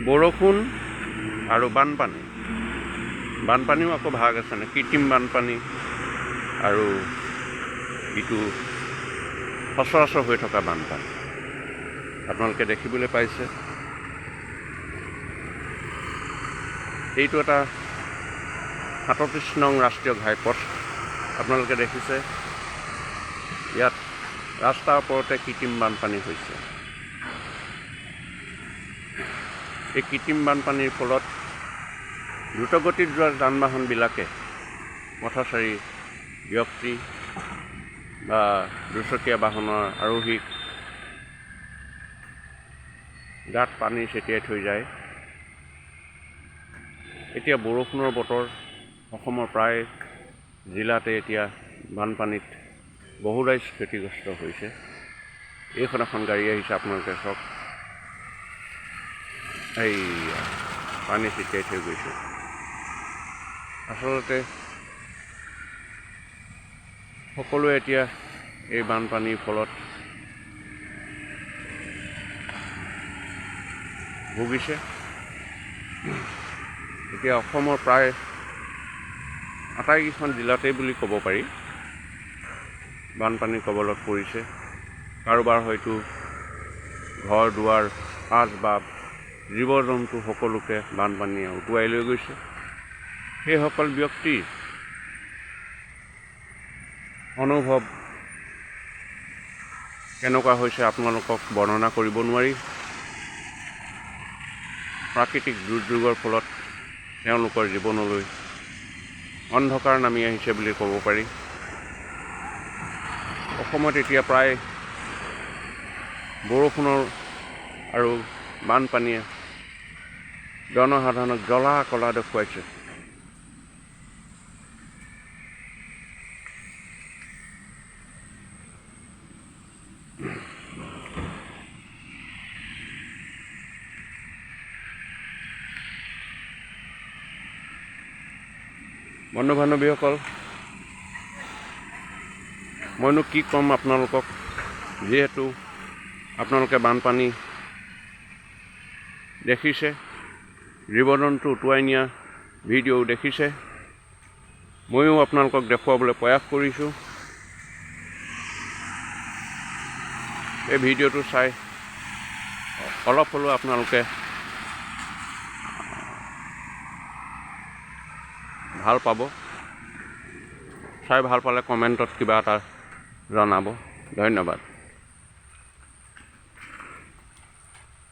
বৰষুণ আৰু বানপানীও আকৌ ভাগ আছে নে কৃত্ৰিম বানপানী আৰু ইটো সচৰাচৰ হৈ থকা বানপানী আপোনালোকে দেখিবলৈ পাইছে। এইটো এটা ৩৭ নং ৰাষ্ট্ৰীয় ঘাইপথ আপোনালোকে দেখিছে। ইয়াত ৰাস্তাৰ ওপৰতে কৃত্ৰিম বানপানী হৈছে। এই কৃত্ৰিম বানপানীৰ ফলত দ্ৰুতগতিত যোৱা যান বাহনবিলাকে পথচাৰী ব্যক্তি বা দুচকীয়া বাহনৰ আৰোহীক গাত পানী ছটিয়াই থৈ যায়। এতিয়া বৰষুণৰ বতৰ, অসমৰ প্ৰায় জিলাতে এতিয়া বানপানীত বহু ৰাইজ ক্ষতিগ্ৰস্ত হৈছে। এইখন এখন গাড়ী আহিছে, আপোনালোকে চাওক, এই পানী ছটিয়াই থৈ গৈছে। আচলতে সকলোৱে এতিয়া এই বানপানীৰ ফলত ভুগিছে। এতিয়া অসমৰ প্ৰায় আটাইকেইখন জিলাতেই বুলি ক'ব পাৰি বানপানীৰ কবলত পৰিছে। কাৰোবাৰ হয়তো ঘৰ দুৱাৰ, আচবাব, জীৱ জন্তু সকলোকে বানপানীয়ে উটুৱাই লৈ গৈছে। সেইসকল ব্যক্তি অনুভৱ কেনেকুৱা হৈছে আপোনালোকক বৰ্ণনা কৰিব নোৱাৰি। প্ৰাকৃতিক দুৰ্যোগৰ ফলত তেওঁলোকৰ জীৱনলৈ অন্ধকাৰ নামি আহিছে বুলি ক'ব পাৰি। অসমত এতিয়া প্ৰায় বৰষুণৰ আৰু বানপানীয়ে জনসাধাৰণক জ্বলা কলা দেখুৱাইছে। বন্ধু বান্ধৱীসকল, মইনো কি ক'ম আপোনালোকক, যিহেতু আপোনালোকে বানপানী দেখিছে, জীৱ জন্তু উটুৱাই নিয়া ভিডিঅ' দেখিছে। ময়ো আপোনালোকক দেখুৱাবলৈ প্ৰয়াস কৰিছোঁ। এই ভিডিঅ'টো চাই অলপ হ'লেও আপোনালোকে ভাল পাব। চাই ভাল পালে কমেণ্টত কিবা এটা জনাব। ধন্যবাদ।